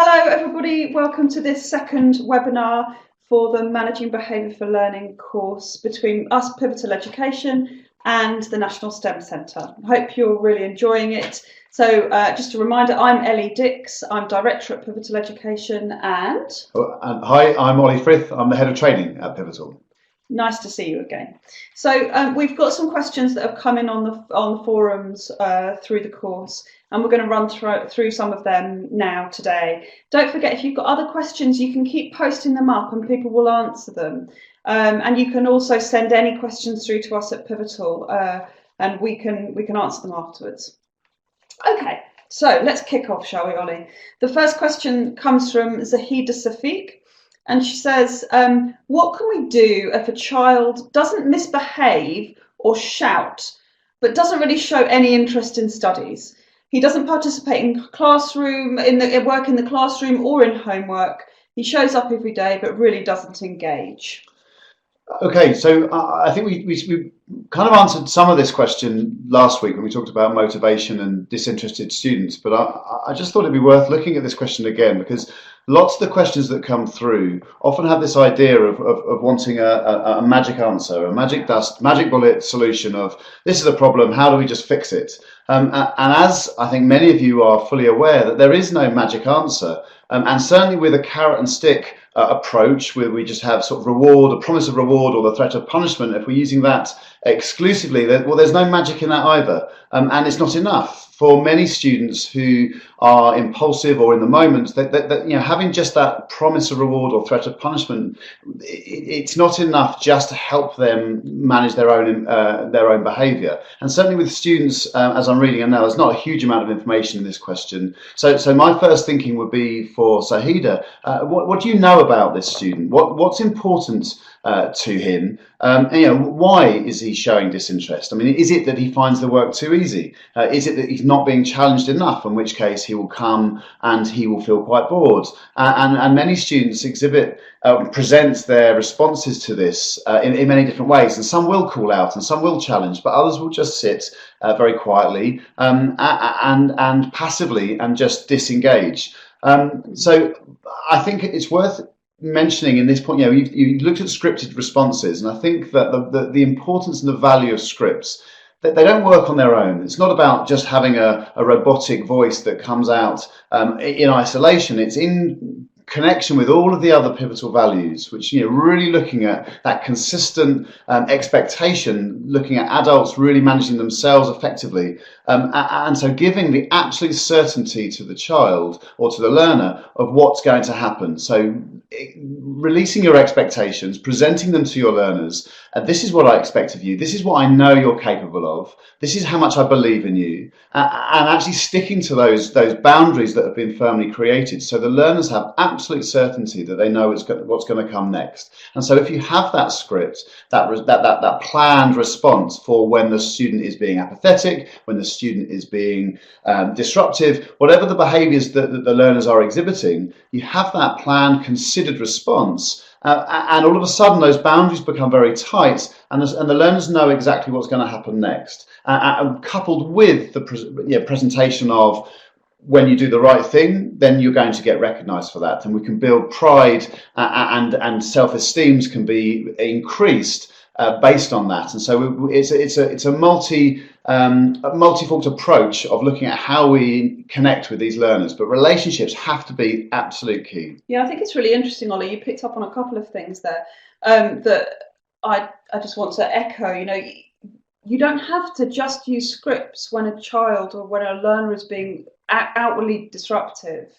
Hello everybody, welcome to this second webinar for the Managing Behaviour for Learning course between us, Pivotal Education, and the National STEM Centre. I hope you're really enjoying it. So just a reminder, I'm Ellie Dix, I'm Director at Pivotal Education, and... Hi, I'm Ollie Frith, I'm the Head of Training at Pivotal. Nice to see you again. So we've got some questions that have come in on the forums through the course, and we're going to run through some of them now today. Don't forget, if you've got other questions, you can keep posting them up and people will answer them. And you can also send any questions through to us at Pivotal and we can answer them afterwards. Okay, so let's kick off, shall we, Ollie? The first question comes from Zahida Safiq. And she says, what can we do if a child doesn't misbehave or shout, but doesn't really show any interest in studies? He doesn't participate in classroom, work in the classroom or in homework. He shows up every day, but really doesn't engage. Okay, so I think we kind of answered some of this question last week when we talked about motivation and disinterested students, but I just thought it'd be worth looking at this question again, because lots of the questions that come through often have this idea of wanting a magic answer, a magic bullet solution of this is a problem, how do we just fix it? And as I think many of you are fully aware that there is no magic answer, and certainly with a carrot and stick approach where we just have sort of reward, a promise of reward or the threat of punishment, if we're using that exclusively, well, there's no magic in that either, and it's not enough. For many students who are impulsive or in the moment, that you know, having just that promise of reward or threat of punishment, it's not enough just to help them manage their own behaviour. And certainly with students, as I'm reading it now, there's not a huge amount of information in this question. So my first thinking would be for Zahida, what do you know about this student? What's important to him? You know, why is he showing disinterest? I mean, is it that he finds the work too easy? Is it that he's not being challenged enough, in which case he will come and he will feel quite bored? And many students present their responses to this in many different ways, and some will call out and some will challenge, but others will just sit very quietly and passively and just disengage. So I think it's worth mentioning in this point, you know, you looked at scripted responses, and I think that the importance and the value of scripts, that they don't work on their own. It's not about just having a robotic voice that comes out in isolation. It's in connection with all of the other pivotal values, which, you know, really looking at that consistent expectation, looking at adults really managing themselves effectively, and so giving the absolute certainty to the child or to the learner of what's going to happen. So releasing your expectations, presenting them to your learners, this is what I expect of you, this is what I know you're capable of, this is how much I believe in you, and actually sticking to those boundaries that have been firmly created, so the learners have absolute certainty that they know what's going to come next. And so if you have that script, that planned response for when the student is being apathetic, when the student is being disruptive, whatever the behaviours that the learners are exhibiting, you have that planned, considered response, and all of a sudden those boundaries become very tight, and the learners know exactly what's going to happen next, coupled with the presentation of when you do the right thing, then you're going to get recognised for that, and we can build pride and self-esteem can be increased based on that. And so it's a multi-fault approach of looking at how we connect with these learners, but relationships have to be absolute key. Yeah, I think it's really interesting, Ollie. You picked up on a couple of things there that I just want to echo. You know, you don't have to just use scripts when a child or when a learner is being outwardly disruptive.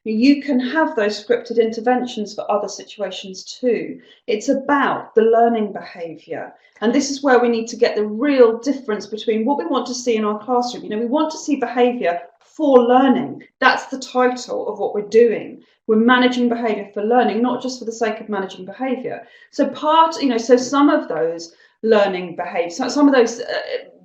You can have those scripted interventions for other situations too. It's about the learning behaviour. And this is where we need to get the real difference between what we want to see in our classroom. You know, we want to see behaviour for learning. That's the title of what we're doing. We're managing behaviour for learning, not just for the sake of managing behaviour. So so some of those learning behaviours, some of those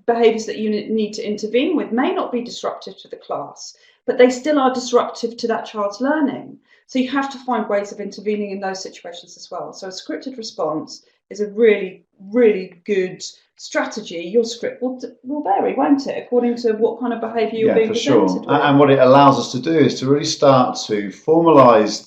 behaviours that you need to intervene with may not be disruptive to the class, but they still are disruptive to that child's learning. So you have to find ways of intervening in those situations as well. So a scripted response is a really, really good strategy, your script will vary, won't it, according to what kind of behaviour you're being presented with. And what it allows us to do is to really start to formalise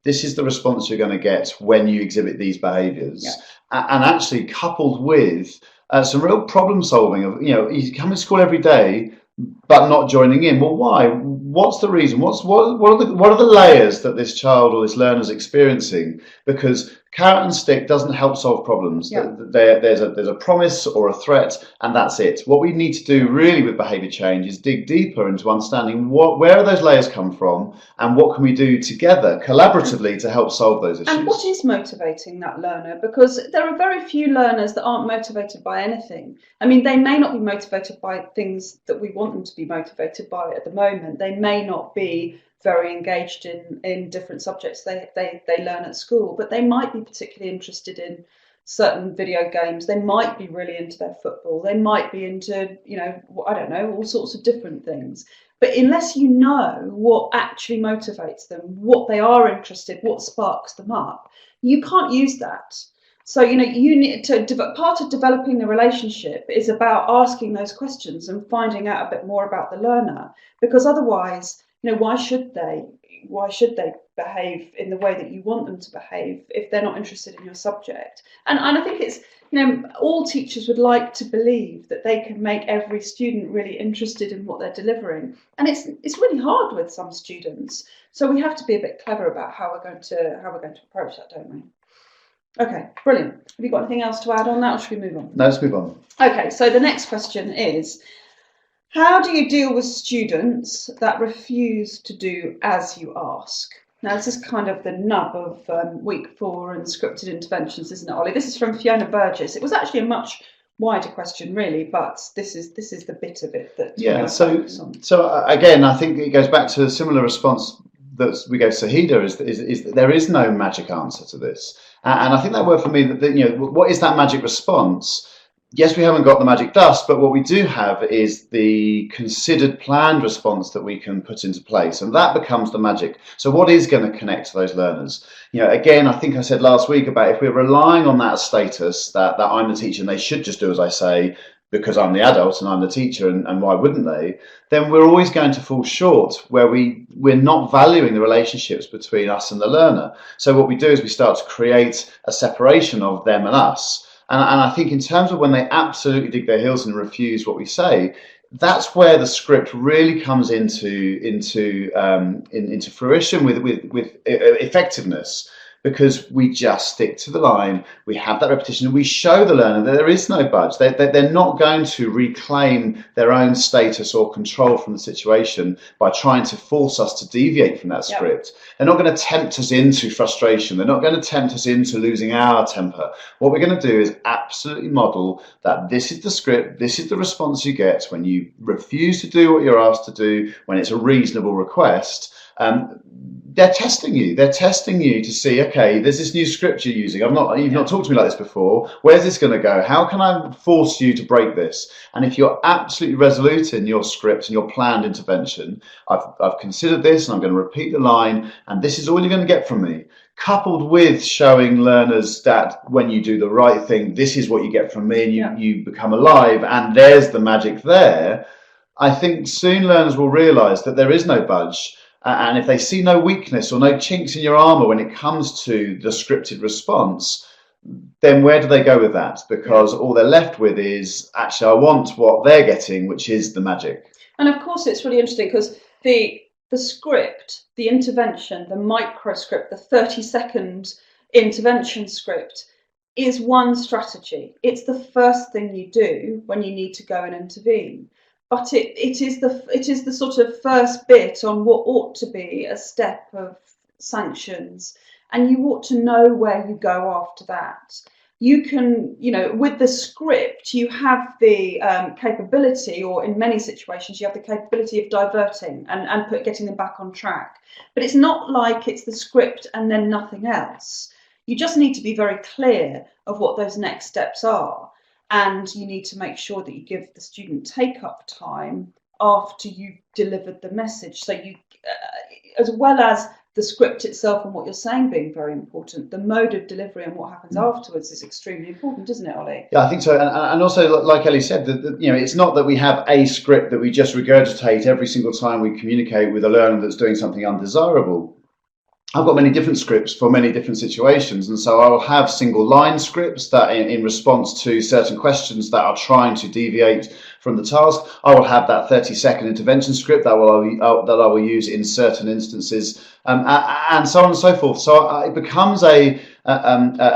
this is the response you're going to get when you exhibit these behaviours, and actually coupled with some real problem solving of, you come to school every day but not joining in. Well, why? What's the reason? What are the layers that this child or this learner is experiencing? Because carrot and stick doesn't help solve problems. There's a promise or a threat, and that's it. What we need to do really with behaviour change is dig deeper into understanding where are those layers come from, and what can we do together collaboratively to help solve those issues. And what is motivating that learner? Because there are very few learners that aren't motivated by anything. I mean, they may not be motivated by things that we want them to be motivated by at the moment. They may not be very engaged in different subjects they learn at school, but they might be particularly interested in certain video games. They might be really into their football. They might be into, I don't know, all sorts of different things. But unless you know what actually motivates them, what they are interested, what sparks them up, you can't use that. So, you need to, part of developing the relationship is about asking those questions and finding out a bit more about the learner, because otherwise, why should they behave in the way that you want them to behave if they're not interested in your subject? And I think it's, all teachers would like to believe that they can make every student really interested in what they're delivering. And it's really hard with some students. So we have to be a bit clever about how we're going to approach that, don't we? Okay, brilliant. Have you got anything else to add on that, or should we move on? No, let's move on. Okay, so the next question is, how do you deal with students that refuse to do as you ask? Now, this is kind of the nub of week 4 and scripted interventions, isn't it, Ollie? This is from Fiona Burgess. It was actually a much wider question, really, but this is the bit of it that So again, I think it goes back to a similar response that we gave Sahida, is that there is no magic answer to this, and I think that word for me, that what is that magic response? Yes, we haven't got the magic dust, but what we do have is the considered, planned response that we can put into place, and that becomes the magic. So what is going to connect to those learners? Again, I think I said last week about if we're relying on that status, that I'm the teacher and they should just do as I say because I'm the adult and I'm the teacher, and why wouldn't they? Then we're always going to fall short, where we're not valuing the relationships between us and the learner. So what we do is we start to create a separation of them and us. And I think in terms of when they absolutely dig their heels and refuse what we say, that's where the script really comes into fruition with effectiveness, because we just stick to the line, we have that repetition, and we show the learner that there is no budge. They're not going to reclaim their own status or control from the situation by trying to force us to deviate from that script. They're not going to tempt us into frustration. They're not going to tempt us into losing our temper. What we're going to do is absolutely model that this is the script, this is the response you get when you refuse to do what you're asked to do, when it's a reasonable request. They're testing you. They're testing you to see, okay, there's this new script you're using. You've not talked to me like this before. Where's this going to go? How can I force you to break this? And if you're absolutely resolute in your script and your planned intervention, I've considered this and I'm going to repeat the line, and this is all you're going to get from me, coupled with showing learners that when you do the right thing, this is what you get from me, and you become alive, and there's the magic there. I think soon learners will realise that there is no budge. And if they see no weakness or no chinks in your armour when it comes to the scripted response, then where do they go with that? Because all they're left with is, actually, I want what they're getting, which is the magic. And of course, it's really interesting because the script, the intervention, the microscript, the 30-second intervention script is one strategy. It's the first thing you do when you need to go and intervene. But it is the sort of first bit on what ought to be a step of sanctions, and you ought to know where you go after that. You can, with the script, you have the capability, or in many situations, you have the capability of diverting and getting them back on track. But it's not like it's the script and then nothing else. You just need to be very clear of what those next steps are. And you need to make sure that you give the student take-up time after you've delivered the message. So you, as well as the script itself and what you're saying being very important. The mode of delivery and what happens afterwards is extremely important, isn't it, Ollie? Yeah, I think so. And also, like Ellie said, that it's not that we have a script that we just regurgitate every single time we communicate with a learner that's doing something undesirable. I've got many different scripts for many different situations, and so I will have single line scripts that in response to certain questions that are trying to deviate from the task. I will have that 30-second intervention script that I will use in certain instances, and so on and so forth. So it becomes a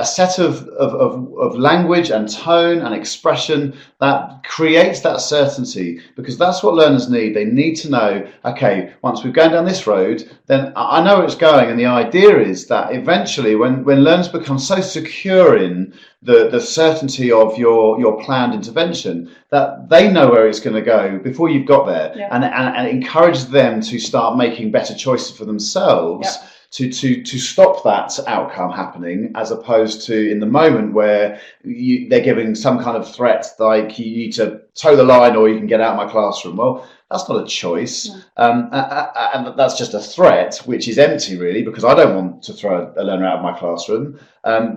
set of language and tone and expression that creates that certainty, because that's what learners need. They need to know, okay, once we've gone down this road, then I know where it's going. And the idea is that eventually when learners become so secure in the certainty of your planned intervention, that they know where it's going to go before you've got there. Yeah. And encourage them to start making better choices for themselves. Yeah. To stop that outcome happening, as opposed to in the moment where they're giving some kind of threat, like you need to toe the line or you can get out of my classroom. Well, that's not a choice, and that's just a threat, which is empty really, because I don't want to throw a learner out of my classroom,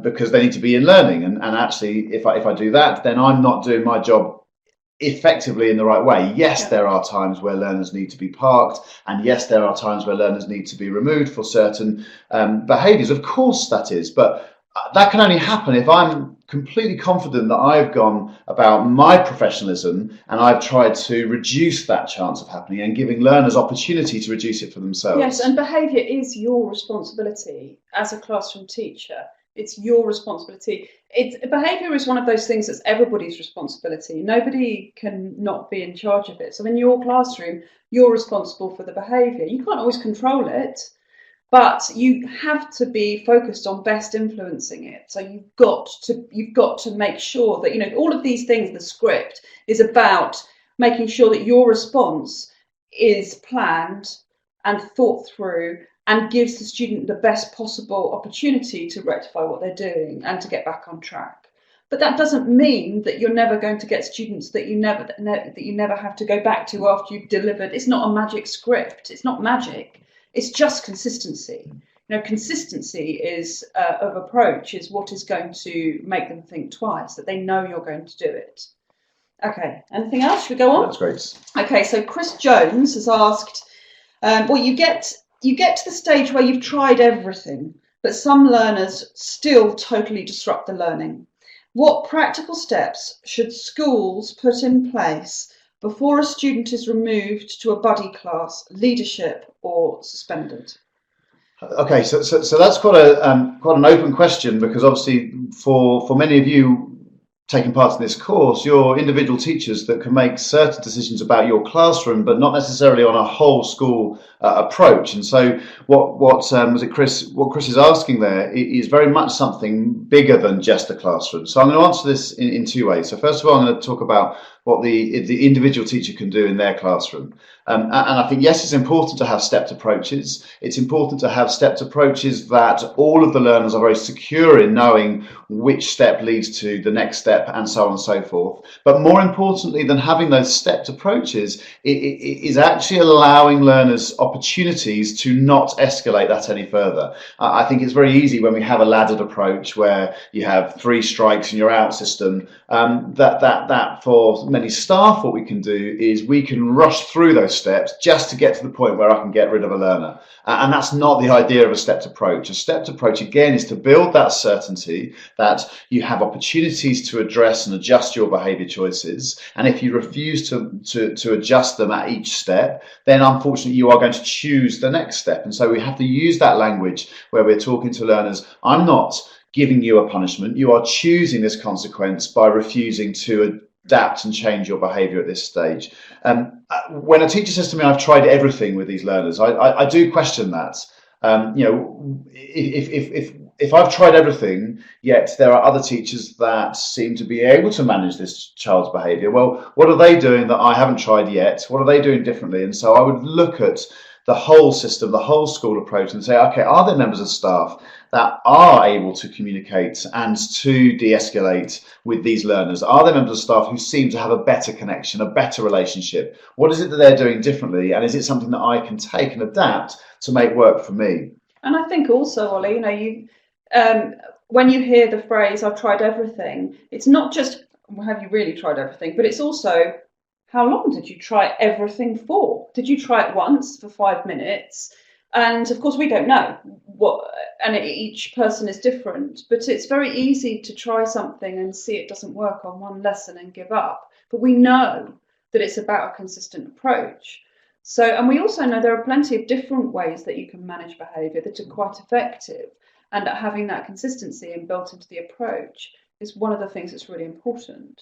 because they need to be in learning, and actually if I do that, then I'm not doing my job effectively in the right way. Yes, there are times where learners need to be parked, and yes, there are times where learners need to be removed for certain behaviours. Of course that is, but that can only happen if I'm completely confident that I've gone about my professionalism and I've tried to reduce that chance of happening and giving learners opportunity to reduce it for themselves. Yes, and behaviour is your responsibility as a classroom teacher. It's your responsibility. Behaviour is one of those things that's everybody's responsibility. Nobody can not be in charge of it. So in your classroom, you're responsible for the behaviour. You can't always control it, but you have to be focused on best influencing it. So you've got to make sure that, all of these things, the script is about making sure that your response is planned and thought through and gives the student the best possible opportunity to rectify what they're doing and to get back on track. But that doesn't mean that you're never going to get students that you never have to go back to after you've delivered. It's not a magic script. It's not magic. It's just consistency. Consistency of approach is what is going to make them think twice, that they know you're going to do it. Okay, anything else? Should we go on? That's great. Okay, so Chris Jones has asked, you get to the stage where you've tried everything, but some learners still totally disrupt the learning. What practical steps should schools put in place before a student is removed to a buddy class, leadership, or suspended? Okay, so that's quite an open question, because obviously for many of you taking part in this course, you're individual teachers that can make certain decisions about your classroom, but not necessarily on a whole school approach. And so what Chris is asking there is very much something bigger than just a classroom. So I'm going to answer this in two ways. So first of all, I'm going to talk about what the individual teacher can do in their classroom. And I think, yes, it's important to have stepped approaches. It's important to have stepped approaches that all of the learners are very secure in knowing which step leads to the next step, and so on and so forth. But more importantly than having those stepped approaches, it is actually allowing learners opportunities to not escalate that any further. I think it's very easy when we have a laddered approach where you have 3 strikes and you're out system, that for many staff, what we can do is we can rush through those steps just to get to the point where I can get rid of a learner. And that's not the idea of a stepped approach. A stepped approach, again, is to build that certainty that you have opportunities to address and adjust your behaviour choices. And if you refuse to adjust them at each step, then unfortunately you are going to choose the next step. And so we have to use that language where we're talking to learners. I'm not giving you a punishment. You are choosing this consequence by refusing to adapt and change your behaviour at this stage. When a teacher says to me, I've tried everything with these learners, I do question that. If I've tried everything, yet there are other teachers that seem to be able to manage this child's behaviour, well, what are they doing that I haven't tried yet? What are they doing differently? And so I would look at the whole system, the whole school approach, and say, okay, are there members of staff that are able to communicate and to de-escalate with these learners? Are there members of staff who seem to have a better connection, a better relationship? What is it that they're doing differently? And is it something that I can take and adapt to make work for me? And I think also, Ollie, um, when you hear the phrase "I've tried everything," it's not just well, have you really tried everything, but it's also how long did you try everything for? Did you try it once for 5 minutes? And of course, we don't know what, and each person is different. But it's very easy to try something and see it doesn't work on one lesson and give up. But we know that it's about a consistent approach. So, and we also know there are plenty of different ways that you can manage behaviour that are quite effective, and that having that consistency and built into the approach is one of the things that's really important.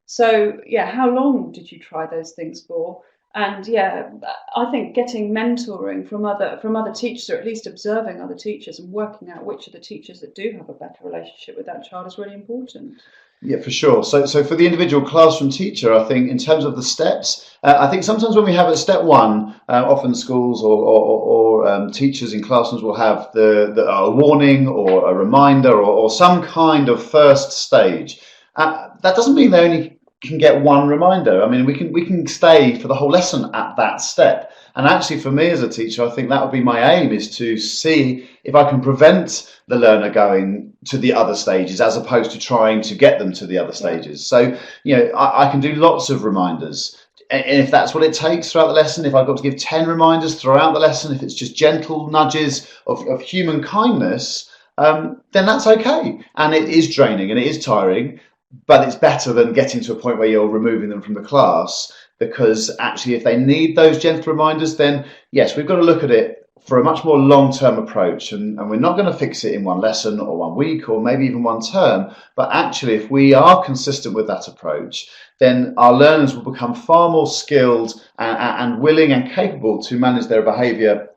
So, yeah, how long did you try those things for? And yeah, I think getting mentoring from other teachers, or at least observing other teachers and working out which are the teachers that do have a better relationship with that child is really important. Yeah, for sure. So for the individual classroom teacher, I think in terms of the steps, I think sometimes when we have at step one, often schools or teachers in classrooms will have the a warning or a reminder or some kind of first stage. That doesn't mean they only can get one reminder. I mean, we can stay for the whole lesson at that step. And actually, for me as a teacher, I think that would be my aim, is to see if I can prevent the learner going to the other stages as opposed to trying to get them to the other stages. So, I can do lots of reminders. And if that's what it takes throughout the lesson, if I've got to give 10 reminders throughout the lesson, if it's just gentle nudges of human kindness, then that's okay. And it is draining and it is tiring, but it's better than getting to a point where you're removing them from the class, because actually if they need those gentle reminders, then yes, we've got to look at it for a much more long-term approach, and we're not going to fix it in one lesson or 1 week or maybe even one term, but actually if we are consistent with that approach, then our learners will become far more skilled and willing and capable to manage their behaviour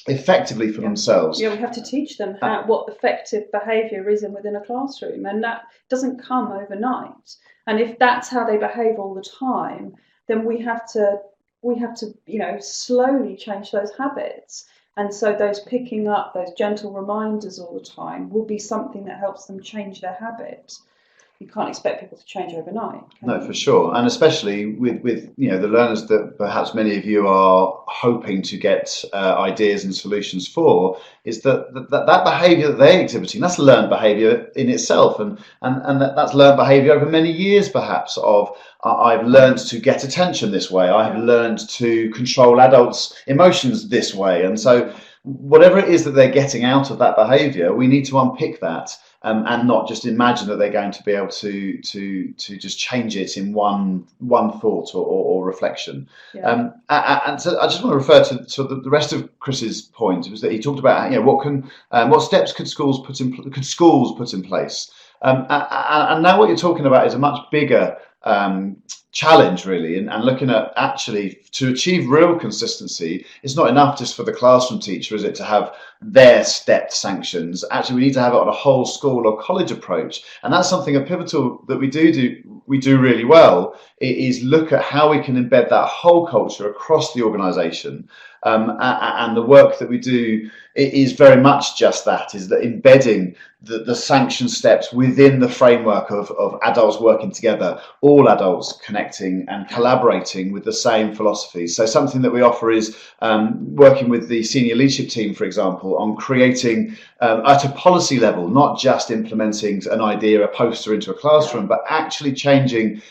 effectively for themselves. Yeah, we have to teach them what effective behaviour is within a classroom, and that doesn't come overnight. And if that's how they behave all the time, then we have to slowly change those habits. And so those picking up those gentle reminders all the time will be something that helps them change their habit. You can't expect people to change overnight. No, for sure, and especially with the learners that perhaps many of you are hoping to get ideas and solutions for, is that behaviour that they're exhibiting, that's learned behaviour in itself, and that's learned behaviour over many years, perhaps, of I've learned to get attention this way, I've learned to control adults' emotions this way, and so whatever it is that they're getting out of that behaviour, we need to unpick that. And not just imagine that they're going to be able to just change it in one thought or reflection. Yeah. And so I just want to refer to the rest of Chris's point, was that he talked about what steps could schools put in place. And now what you're talking about is a much bigger challenge, really, and looking at actually to achieve real consistency, it's not enough just for the classroom teacher, is it, to have their stepped sanctions. Actually, we need to have it on a whole school or college approach, and that's something at Pivotal that we do really well, is look at how we can embed that whole culture across the organisation. And the work that we do is very much just that, is that embedding the sanction steps within the framework of adults working together, all adults connecting and collaborating with the same philosophies. So something that we offer is working with the senior leadership team, for example, on creating at a policy level, not just implementing an idea, a poster into a classroom, but actually changing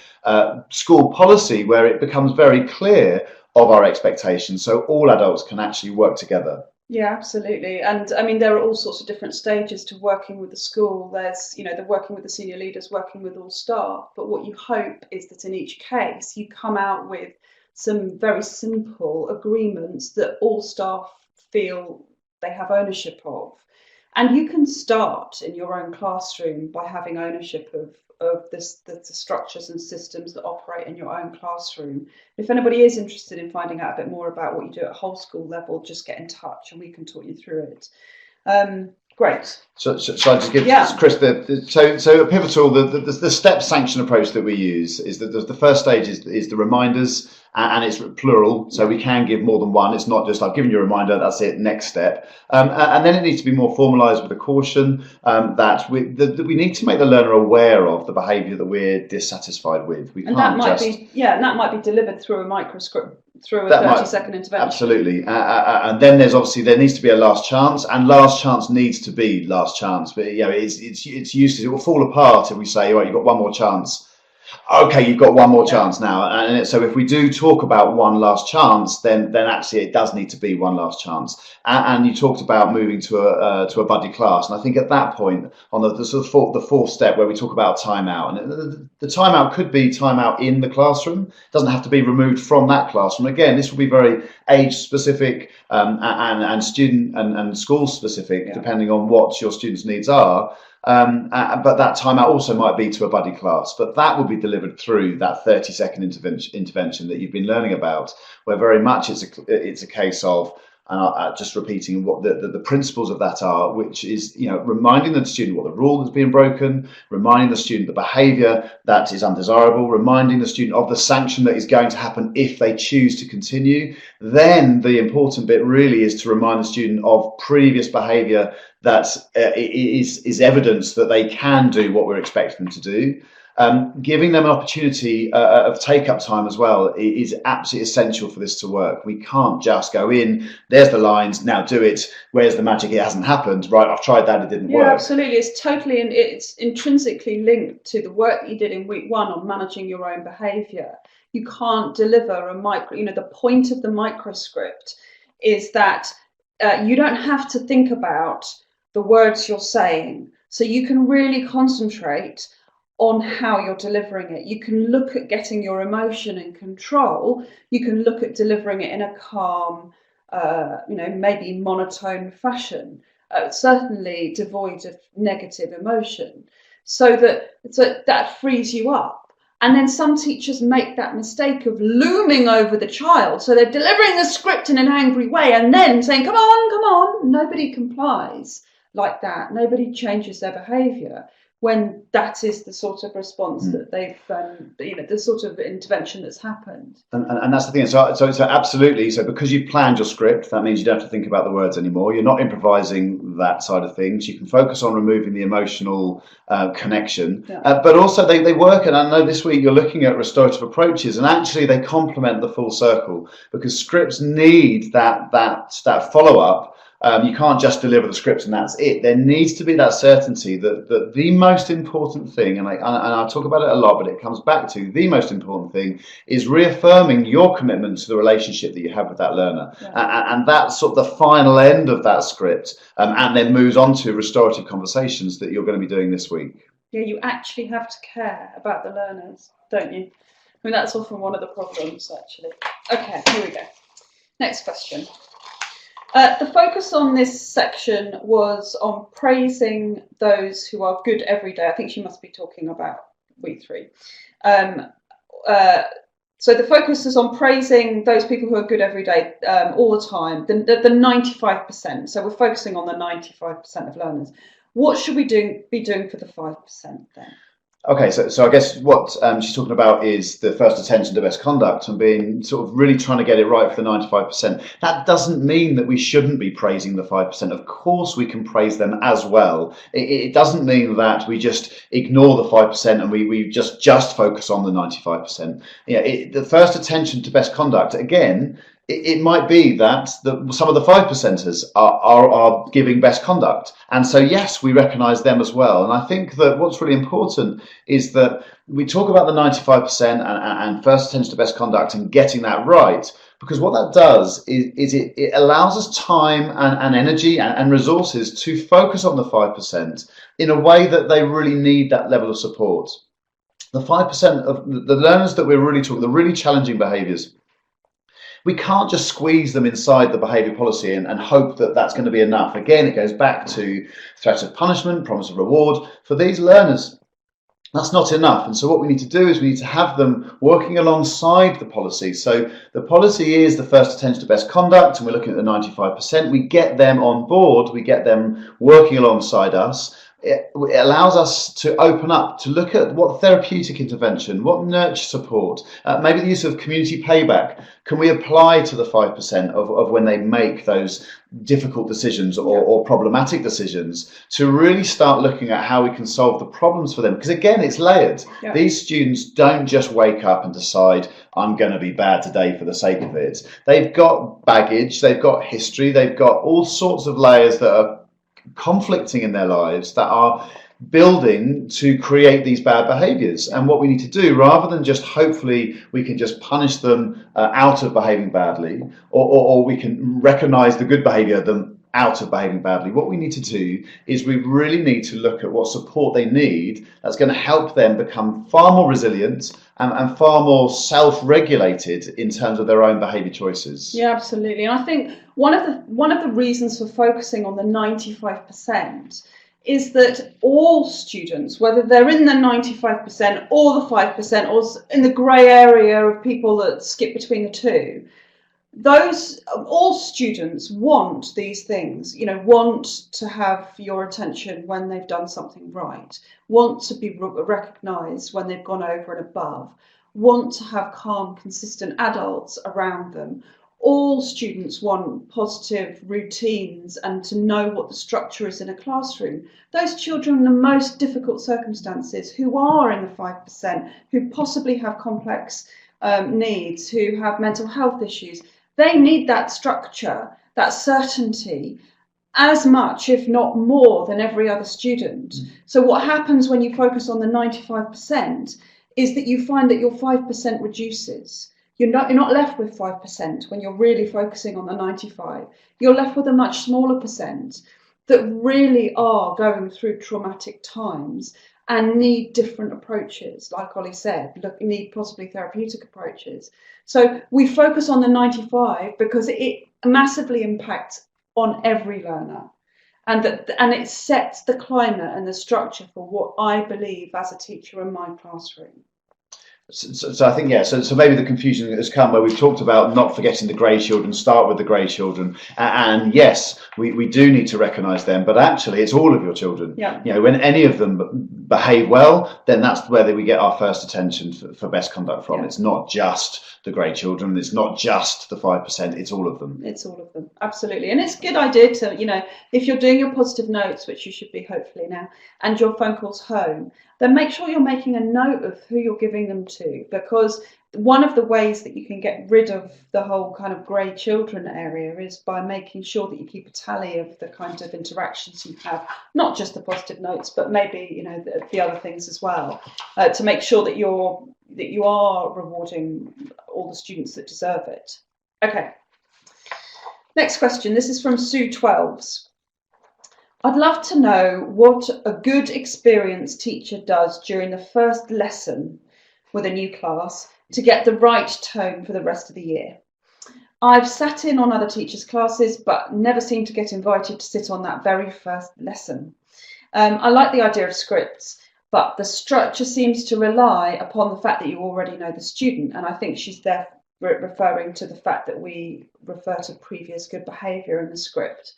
school policy where it becomes very clear of our expectations, so all adults can actually work together. Yeah, absolutely. And I mean, there are all sorts of different stages to working with the school. There's, the working with the senior leaders, working with all staff. But what you hope is that in each case, you come out with some very simple agreements that all staff feel they have ownership of. And you can start in your own classroom by having ownership of the structures and systems that operate in your own classroom. If anybody is interested in finding out a bit more about what you do at whole school level, just get in touch and we can talk you through it. Great. So I just give Chris so at Pivotal, the step sanction approach that we use is that the first stage is the reminders, and it's plural, so we can give more than one. It's not just I've given you a reminder, that's it, next step. And then it needs to be more formalised with a caution that we need to make the learner aware of the behaviour that we're dissatisfied with. That might be delivered through a microscript through a That 30-second intervention. Absolutely. And then there needs to be a last chance, and last chance needs to be last chance. But it's useless. It will fall apart if we say, right, you've got one more chance. Okay, you've got one more chance now. And so if we do talk about one last chance, then actually it does need to be one last chance. And you talked about moving to a buddy class, and I think at that point, on the sort of the fourth step where we talk about timeout, and the timeout could be timeout in the classroom. It doesn't have to be removed from that classroom. Again, this will be very age specific and student and school specific, depending on what your students' needs are. But that timeout also might be to a buddy class, but that will be delivered through that 30-second intervention that you've been learning about, where very much it's a case of just repeating what the principles of that are, which is reminding the student what the rule that's being broken, reminding the student the behaviour that is undesirable, reminding the student of the sanction that is going to happen if they choose to continue. Then the important bit really is to remind the student of previous behaviour that is evidence that they can do what we're expecting them to do. Giving them an opportunity of take-up time as well is absolutely essential for this to work. We can't just go in, there's the lines, now do it, where's the magic, it hasn't happened, right, I've tried that, it didn't work. Yeah, absolutely. It's intrinsically linked to the work that you did in week 1 on managing your own behaviour. You can't deliver a the point of the microscript is that you don't have to think about the words you're saying, so you can really concentrate on how you're delivering it. You can look at getting your emotion in control. You can look at delivering it in a calm, maybe monotone fashion, certainly devoid of negative emotion, so that frees you up. And then some teachers make that mistake of looming over the child. So they're delivering the script in an angry way and then saying, come on. Nobody complies like that. Nobody changes their behaviour when that is the sort of response that they've, the sort of intervention that's happened. And that's the thing. So absolutely. So because you've planned your script, that means you don't have to think about the words anymore. You're not improvising that side of things. You can focus on removing the emotional connection. But also they work, and I know this week you're looking at restorative approaches, and actually they complement the full circle, because scripts need that follow-up. You can't just deliver the script and that's it. There needs to be that certainty that the most important thing, and I talk about it a lot, but it comes back to the most important thing, is reaffirming your commitment to the relationship that you have with that learner. And that's sort of the final end of that script, and then moves on to restorative conversations that you're going to be doing this week. Yeah, you actually have to care about the learners, don't you? I mean, that's often one of the problems, actually. Okay, here we go. Next question. The focus on this section was on praising those who are good every day. I think she must be talking about week 3. So the focus is on praising those people who are good every day, all the time, the 95%. So we're focusing on the 95% of learners. What should we be doing for the 5% then? Okay, so I guess what she's talking about is the first attention to best conduct and being sort of really trying to get it right for the 95%. That doesn't mean that we shouldn't be praising the 5%. Of course, we can praise them as well. It doesn't mean that we just ignore the 5% and we just focus on the 95%. The first attention to best conduct, again, it might be that some of the 5%ers are giving best conduct. And so, yes, we recognise them as well. And I think that what's really important is that we talk about the 95% and first attention to best conduct and getting that right. Because what that does is it allows us time and energy and resources to focus on the 5% in a way that they really need that level of support. The 5% of the learners that we're really talking, the really challenging behaviours, we can't just squeeze them inside the behaviour policy and hope that that's going to be enough. Again, it goes back to threat of punishment, promise of reward. For these learners, that's not enough. And so what we need to do is we need to have them working alongside the policy. So the policy is the first attention to best conduct, and we're looking at the 95%. We get them on board, we get them working alongside us. it allows us to open up, to look at what therapeutic intervention, what nurture support, maybe the use of community payback can we apply to the 5% of when they make those difficult decisions or problematic decisions, to really start looking at how we can solve the problems for them. Because again, it's layered. Yeah. These students don't just wake up and decide, I'm going to be bad today for the sake of it. They've got baggage, they've got history, they've got all sorts of layers that are conflicting in their lives that are building to create these bad behaviors. And what we need to do, rather than just hopefully we can just punish them out of behaving badly, or we can recognize the good behavior of them out of behaving badly, what we need to do is we really need to look at what support they need that's going to help them become far more resilient and far more self-regulated in terms of their own behaviour choices. Yeah, absolutely. And I think one of the reasons for focusing on the 95% is that all students, whether they're in the 95% or the 5% or in the grey area of people that skip between the two, all students want these things, want to have your attention when they've done something right, want to be recognised when they've gone over and above, want to have calm, consistent adults around them. All students want positive routines and to know what the structure is in a classroom. Those children in the most difficult circumstances, who are in the 5%, who possibly have complex needs, who have mental health issues, they need that structure, that certainty, as much, if not more, than every other student. So what happens when you focus on the 95% is that you find that your 5% reduces. You're not left with 5% when you're really focusing on the 95. You're left with a much smaller percent that really are going through traumatic times and need different approaches, like Ollie said, need possibly therapeutic approaches. So we focus on the 95 because it massively impacts on every learner, and it sets the climate and the structure for what I believe as a teacher in my classroom. So I think, yeah, so maybe the confusion has come where we've talked about not forgetting the grey children, start with the grey children. And yes, we do need to recognise them, but actually it's all of your children. Yeah. When any of them behave well, then that's where we get our first attention for best conduct from. Yeah. It's not just the grey children, it's not just the 5%, it's all of them. It's all of them, absolutely. And it's a good idea to, if you're doing your positive notes, which you should be hopefully now, and your phone calls home, then make sure you're making a note of who you're giving them to, because one of the ways that you can get rid of the whole kind of grey children area is by making sure that you keep a tally of the kind of interactions you have, not just the positive notes, but maybe the other things as well, to make sure that you are rewarding all the students that deserve it. Okay. Next question. This is from Sue 12s. I'd love to know what a good experienced teacher does during the first lesson with a new class to get the right tone for the rest of the year. I've sat in on other teachers' classes, but never seem to get invited to sit on that very first lesson. I like the idea of scripts, but the structure seems to rely upon the fact that you already know the student. And I think she's there referring to the fact that we refer to previous good behaviour in the script.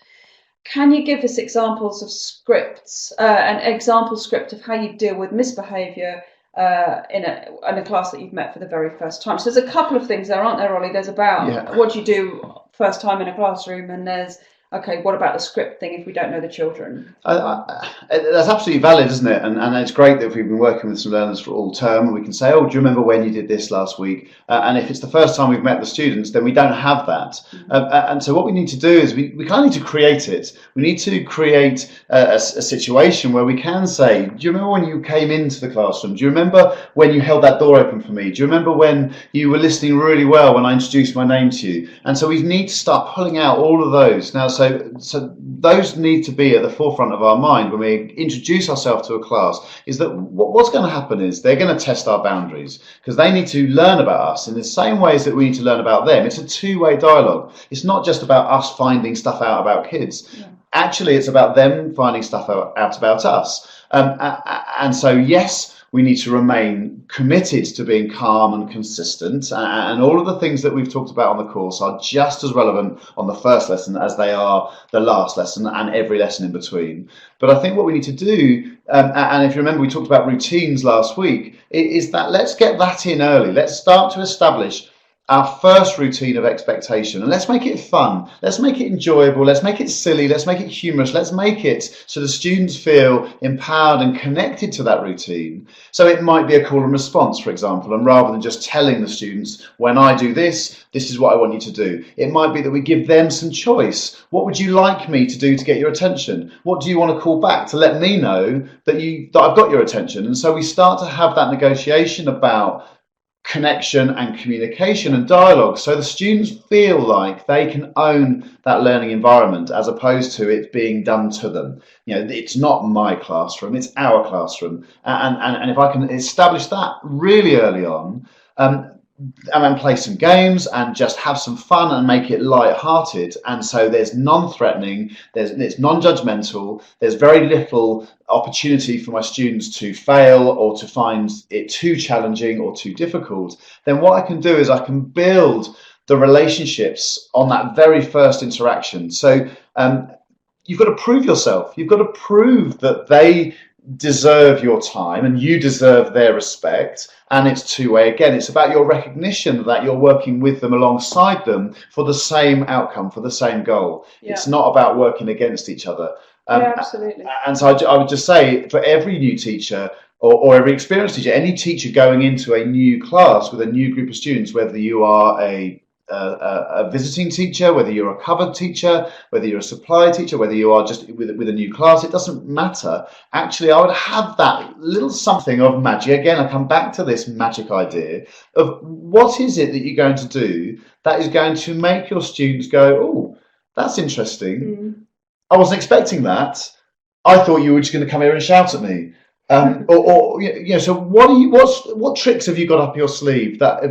Can you give us examples of scripts, an example script of how you deal with misbehaviour in a class that you've met for the very first time? So there's a couple of things there, aren't there, Ollie? There's about what you do first time in a classroom, and there's, okay, what about the script thing if we don't know the children? That's absolutely valid, isn't it? And it's great that we've been working with some learners for all term, and we can say, oh, do you remember when you did this last week? And if it's the first time we've met the students, then we don't have that. And so what we need to do is we kind of need to create it. We need to create a situation where we can say, do you remember when you came into the classroom? Do you remember when you held that door open for me? Do you remember when you were listening really well when I introduced my name to you? And so we need to start pulling out all of those. Now, so those need to be at the forefront of our mind when we introduce ourselves to a class, is that what's going to happen is they're going to test our boundaries, because they need to learn about us in the same ways that we need to learn about them. It's a two-way dialogue. It's not just about us finding stuff out about kids. Yeah. Actually, it's about them finding stuff out about us. And so, yes, We need to remain committed to being calm and consistent. And all of the things that we've talked about on the course are just as relevant on the first lesson as they are the last lesson and every lesson in between. But I think what we need to do, and if you remember, we talked about routines last week, is that let's get that in early. Let's start to establish our first routine of expectation, and let's make it fun, let's make it enjoyable, let's make it silly, let's make it humorous, let's make it so the students feel empowered and connected to that routine. So it might be a call and response, for example, and rather than just telling the students, when I do this, this is what I want you to do, it might be that we give them some choice. What would you like me to do to get your attention? What do you want to call back to let me know that I've got your attention? And so we start to have that negotiation about connection and communication and dialogue, so the students feel like they can own that learning environment as opposed to it being done to them. It's not my classroom, it's our classroom, and if I can establish that really early on, and then play some games and just have some fun and make it light-hearted, and so there's non-threatening, it's non-judgmental, there's very little opportunity for my students to fail or to find it too challenging or too difficult, then what I can do is I can build the relationships on that very first interaction. So you've got to prove yourself, you've got to prove that they deserve your time and you deserve their respect, and it's two-way. Again, it's about your recognition that you're working with them, alongside them, for the same outcome, for the same goal. It's not about working against each other. Absolutely. And so I would just say, for every new teacher or every experienced teacher, any teacher going into a new class with a new group of students, whether you are a visiting teacher, whether you're a covered teacher, whether you're a supply teacher, whether you are just with a new class, it doesn't matter. Actually, I would have that little something of magic. Again, I come back to this magic idea of what is it that you're going to do that is going to make your students go, oh, that's interesting. I wasn't expecting that. I thought you were just going to come here and shout at me. So what tricks have you got up your sleeve that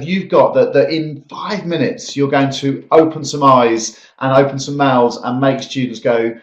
in 5 minutes you're going to open some eyes and open some mouths and make students go,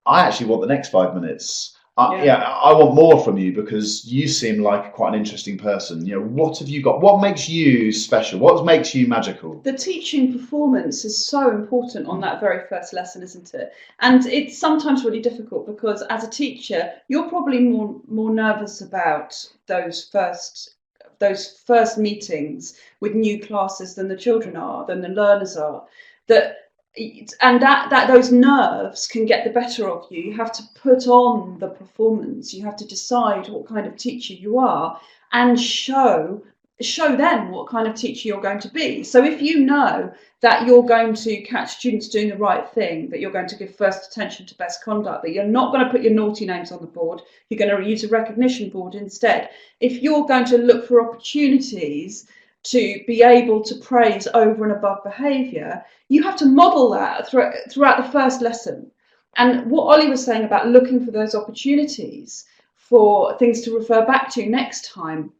I actually want the next 5 minutes. I want more from you because you seem like quite an interesting person. What have you got? What makes you special? What makes you magical? The teaching performance is so important on that very first lesson, isn't it? And it's sometimes really difficult because as a teacher, you're probably more nervous about those first meetings with new classes than the children are, than the learners are. That those nerves can get the better of you. You have to put on the performance. You have to decide what kind of teacher you are and show them what kind of teacher you're going to be. So if you know that you're going to catch students doing the right thing, that you're going to give first attention to best conduct, that you're not going to put your naughty names on the board, you're going to use a recognition board instead. If you're going to look for opportunities to be able to praise over and above behaviour, you have to model that throughout the first lesson. And what Ollie was saying about looking for those opportunities for things to refer back to next time,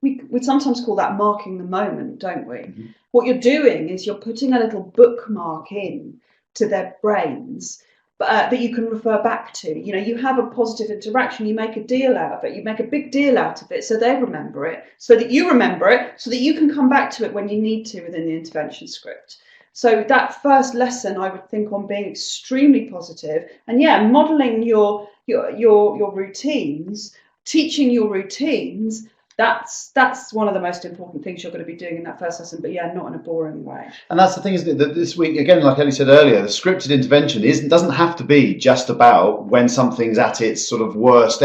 we sometimes call that marking the moment, don't we? Mm-hmm. What you're doing is you're putting a little bookmark in to their brains that you can refer back to. You have a positive interaction, you make a deal out of it, you make a big deal out of it so they remember it, so that you remember it, so that you can come back to it when you need to within the intervention script. So that first lesson, I would think on being extremely positive, and modelling your routines, teaching your routines. That's one of the most important things you're going to be doing in that first lesson, but not in a boring way. And that's the thing, isn't it? That this week, again, like Ellie said earlier, the scripted intervention doesn't have to be just about when something's at its sort of worst.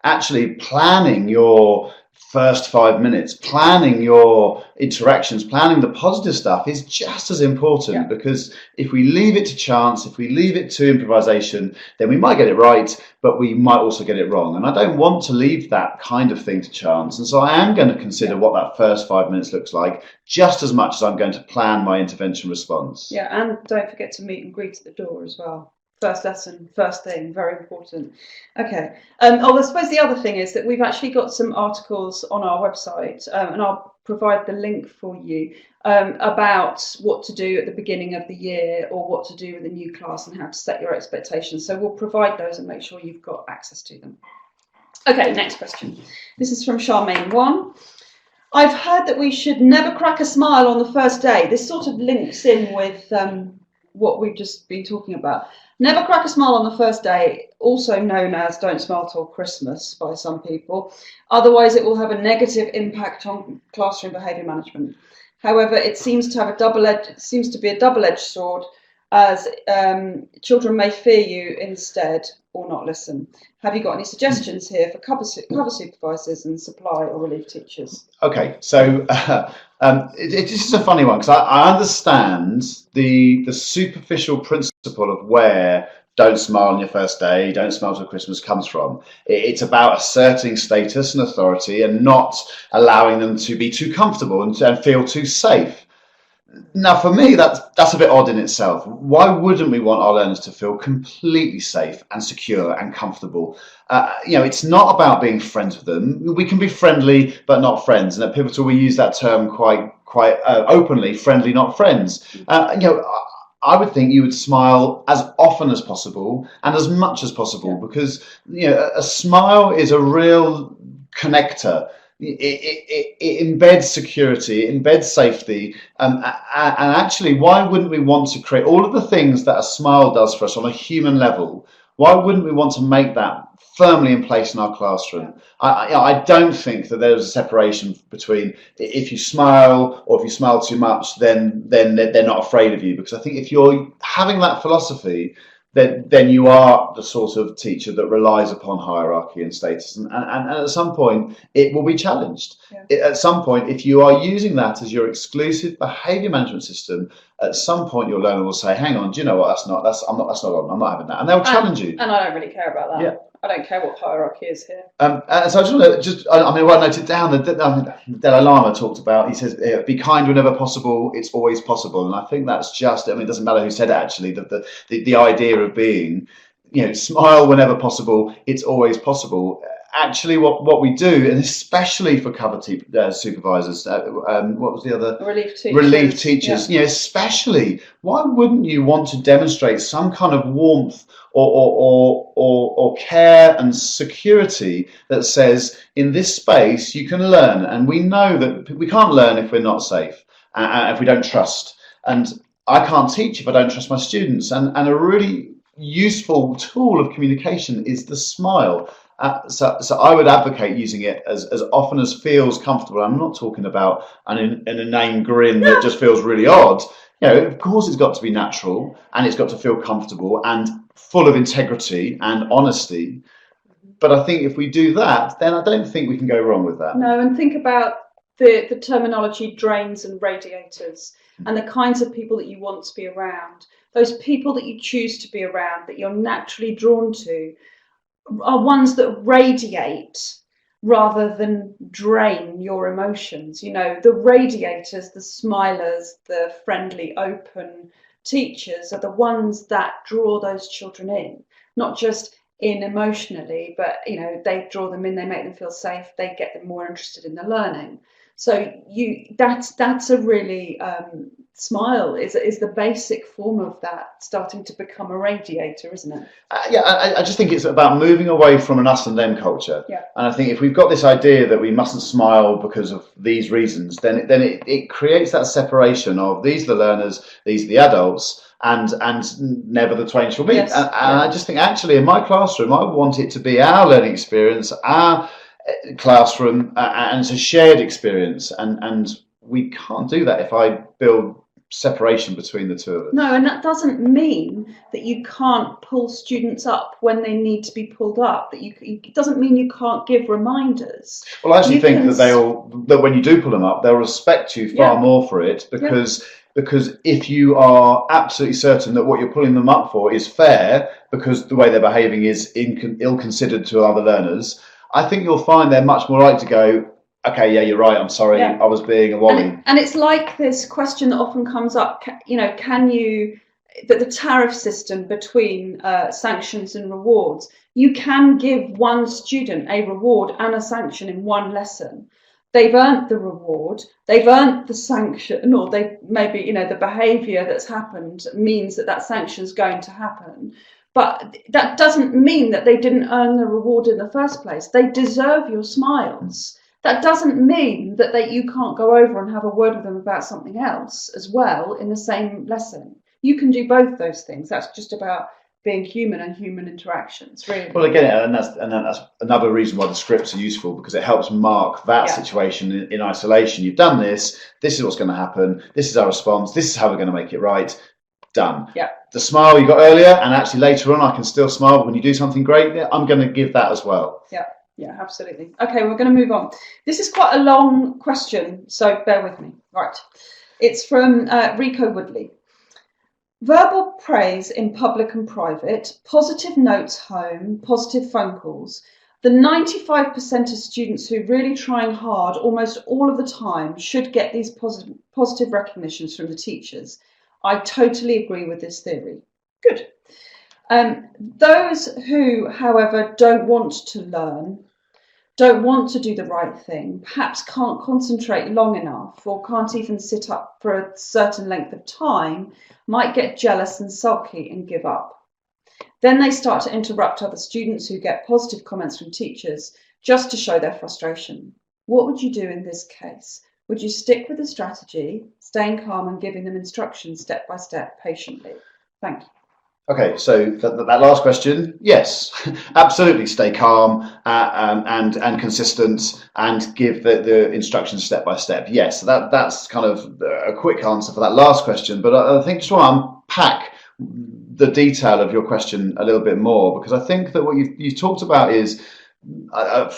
Actually, planning your first 5 minutes, planning your interactions, planning the positive stuff is just as important, because if we leave it to chance, if we leave it to improvisation, then we might get it right, but we might also get it wrong. And I don't want to leave that kind of thing to chance. And so I am going to consider what that first 5 minutes looks like just as much as I'm going to plan my intervention response. Yeah, and don't forget to meet and greet at the door as well. First lesson, first thing, very important. Okay. I suppose the other thing is that we've actually got some articles on our website, and I'll provide the link for you, about what to do at the beginning of the year or what to do with a new class and how to set your expectations. So we'll provide those and make sure you've got access to them. Okay, next question. This is from Charmaine 1. I've heard that we should never crack a smile on the first day. This sort of links in with what we've just been talking about. Never crack a smile on the first day, also known as don't smile till Christmas by some people. Otherwise, it will have a negative impact on classroom behaviour management. However, it seems to be a double-edged sword, as children may fear you instead or not listen. Have you got any suggestions here for cover supervisors and supply or relief teachers? Okay, so this is a funny one because I understand the superficial principle of where don't smile on your first day, don't smile till Christmas comes from. It's about asserting status and authority and not allowing them to be too comfortable and feel too safe. Now, for me, that's a bit odd in itself. Why wouldn't we want our learners to feel completely safe and secure and comfortable? It's not about being friends with them. We can be friendly, but not friends. And at Pivotal, we use that term quite openly: friendly, not friends. I would think you would smile as often as possible and as much as possible, because a smile is a real connector. It embeds security, it embeds safety, and actually, why wouldn't we want to create all of the things that a smile does for us on a human level? Why wouldn't we want to make that firmly in place in our classroom? I don't think that there's a separation between if you smile or if you smile too much, then they're not afraid of you. Because I think if you're having that philosophy, then you are the sort of teacher that relies upon hierarchy and status, and at some point it will be challenged. At some point, if you are using that as your exclusive behaviour management system, at some point your learner will say, "Hang on, do you know what? I'm not having that," and they'll challenge you. And I don't really care about that. Yeah. I don't care what hierarchy is here. So I just want to I noted down that the Dalai Lama talked about. He says, "Be kind whenever possible. It's always possible." And I think that's just. It doesn't matter who said it. Actually, the idea of being, smile whenever possible. It's always possible. Actually, what we do, and especially for cover supervisors, what was the other? Relief teachers. Yeah. Especially, why wouldn't you want to demonstrate some kind of warmth or care and security that says, in this space you can learn, and we know that we can't learn if we're not safe, if we don't trust, and I can't teach if I don't trust my students, and a really useful tool of communication is the smile. So I would advocate using it as often as feels comfortable. I'm not talking about an inane grin that just feels really odd. Of course it's got to be natural, and it's got to feel comfortable and full of integrity and honesty. But I think if we do that, then I don't think we can go wrong with that. No, and think about the terminology drains and radiators, and the kinds of people that you want to be around. Those people that you choose to be around, that you're naturally drawn to, are ones that radiate rather than drain your emotions. The radiators, the smilers, the friendly, open teachers are the ones that draw those children in, not just in emotionally, but they draw them in, they make them feel safe, they get them more interested in the learning. So that's a really smile is the basic form of that starting to become a radiator, isn't it? I just think it's about moving away from an us and them culture. Yeah. And I think if we've got this idea that we mustn't smile because of these reasons, then it creates that separation of these are the learners, these are the adults, and never the twain shall meet. Yes. And I just think actually in my classroom, I want it to be our learning experience, our classroom, and it's a shared experience, and we can't do that if I build separation between the two of us. No, and that doesn't mean that you can't pull students up when they need to be pulled up. It doesn't mean you can't give reminders. Well, I actually think that when you do pull them up, they'll respect you far more for it, because if you are absolutely certain that what you're pulling them up for is fair, because the way they're behaving is ill-considered to other learners, I think you'll find they're much more likely to go, okay, yeah, you're right, I'm sorry, I was being a wally. And it's like this question that often comes up, the tariff system between sanctions and rewards, you can give one student a reward and a sanction in one lesson. They've earned the reward, they've earned the sanction, or they maybe, the behaviour that's happened means that sanction is going to happen. But that doesn't mean that they didn't earn the reward in the first place. They deserve your smiles. That doesn't mean that you can't go over and have a word with them about something else as well in the same lesson. You can do both those things. That's just about being human and human interactions, really. Well, again, and that's another reason why the scripts are useful, because it helps mark that situation in isolation. You've done this. This is what's going to happen. This is our response. This is how we're going to make it right. Done. Yeah. The smile you got earlier, and actually later on, I can still smile when you do something great. I'm going to give that as well. Yeah. Yeah, absolutely. Okay, we're going to move on. This is quite a long question, so bear with me. Right. It's from Rico Woodley. Verbal praise in public and private, positive notes home, positive phone calls. The 95% of students who are really trying hard almost all of the time should get these positive recognitions from the teachers. I totally agree with this theory. Good. Those who, however, don't want to learn, don't want to do the right thing, perhaps can't concentrate long enough or can't even sit up for a certain length of time, might get jealous and sulky and give up. Then they start to interrupt other students who get positive comments from teachers just to show their frustration. What would you do in this case? Would you stick with the strategy, staying calm and giving them instructions step by step patiently? Thank you. Okay, so that last question, yes, absolutely. Stay calm and consistent, and give the instructions step by step. Yes, that's kind of a quick answer for that last question. But I think just want to unpack the detail of your question a little bit more, because I think that what you've talked about is,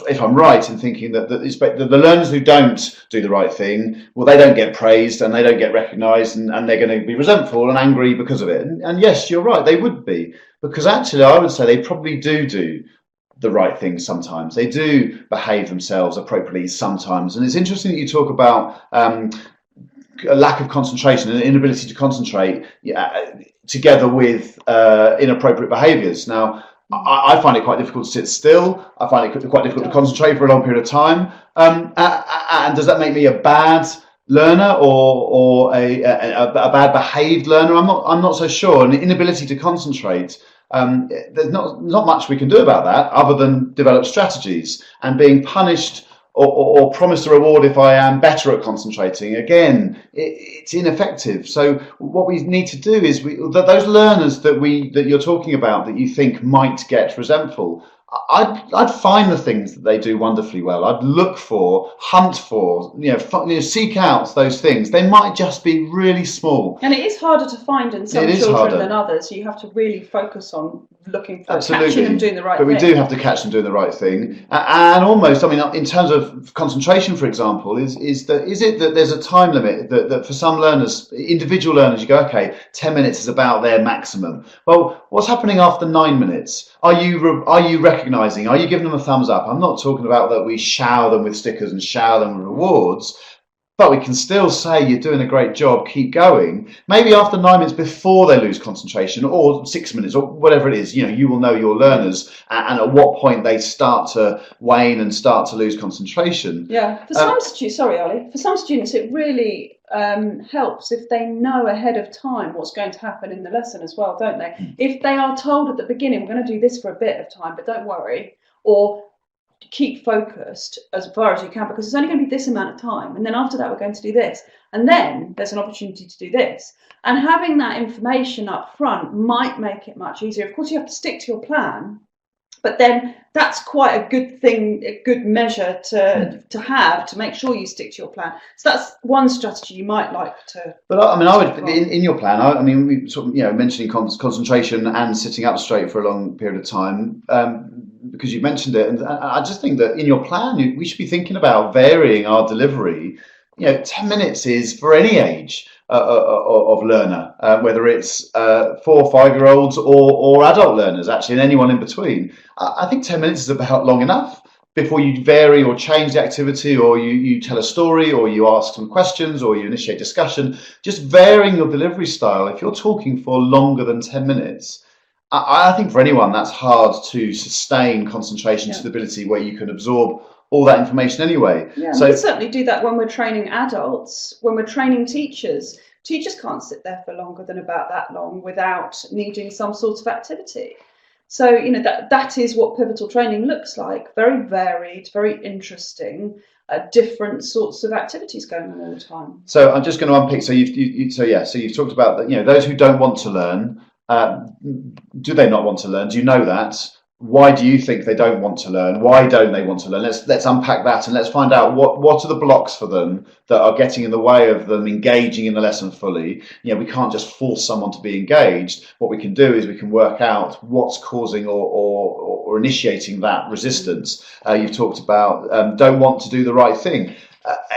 if I'm right in thinking that the learners who don't do the right thing, well, they don't get praised and they don't get recognised, and they're going to be resentful and angry because of it. And yes, you're right, they would be, because actually I would say they probably do the right thing sometimes. They do behave themselves appropriately sometimes. And it's interesting that you talk about a lack of concentration, an inability to concentrate, together with inappropriate behaviours. Now, I find it quite difficult to sit still. I find it quite difficult to concentrate for a long period of time. And does that make me a bad learner or a bad behaved learner? I'm not so sure. An inability to concentrate. There's not much we can do about that other than develop strategies, and being punished or promised a reward if I am better at concentrating. Again, it's ineffective. So what we need to do is those learners that you're talking about that you think might get resentful, I'd find the things that they do wonderfully well. I'd hunt for, seek out those things. They might just be really small. And it is harder to find in some children than others. So you have to really focus on looking for catching them doing the right thing. But we do have to catch them doing the right thing. And almost, in terms of concentration, for example, is it that there's a time limit that for some learners, individual learners, you go, okay, 10 minutes is about their maximum. Well, what's happening after 9 minutes? Are you recognizing? Are you giving them a thumbs up? I'm not talking about that we shower them with stickers and shower them with rewards, but we can still say you're doing a great job, keep going. Maybe after 9 minutes before they lose concentration, or 6 minutes, or whatever it is, you will know your learners and at what point they start to wane and start to lose concentration. Yeah, for some students it really helps if they know ahead of time what's going to happen in the lesson as well, don't they? If they are told at the beginning, we're going to do this for a bit of time, but don't worry, or keep focused as far as you can, because it's only going to be this amount of time, and then after that we're going to do this, and then there's an opportunity to do this. And having that information up front might make it much easier. Of course, you have to stick to your plan, but then that's quite a good thing, a good measure to have to make sure you stick to your plan. So that's one strategy you might like to. But I would in your plan. We sort of mentioning concentration and sitting up straight for a long period of time. Because you mentioned it, and I just think that in your plan we should be thinking about varying our delivery. 10 minutes is for any age of learner, whether it's 4 or 5 year olds or adult learners, actually, and anyone in between. I think 10 minutes is about long enough before you vary or change the activity, or you tell a story, or you ask some questions, or you initiate discussion. Just varying your delivery style. If you're talking for longer than 10 minutes, I think for anyone that's hard to sustain concentration, stability, where you can absorb all that information anyway. Yeah, so we certainly do that when we're training adults, when we're training teachers. Teachers can't sit there for longer than about that long without needing some sort of activity. So, you know, that is what pivotal training looks like. Very varied, very interesting, different sorts of activities going on all the time. So I'm just going to unpick. So you've talked about that. You know, those who don't want to learn, do they not want to learn? Do you know that? Why do you think they don't want to learn? Why don't they want to learn? Let's unpack that, and let's find out what are the blocks for them that are getting in the way of them engaging in the lesson fully. You know, we can't just force someone to be engaged. What we can do is we can work out what's causing or initiating that resistance. You've talked about don't want to do the right thing.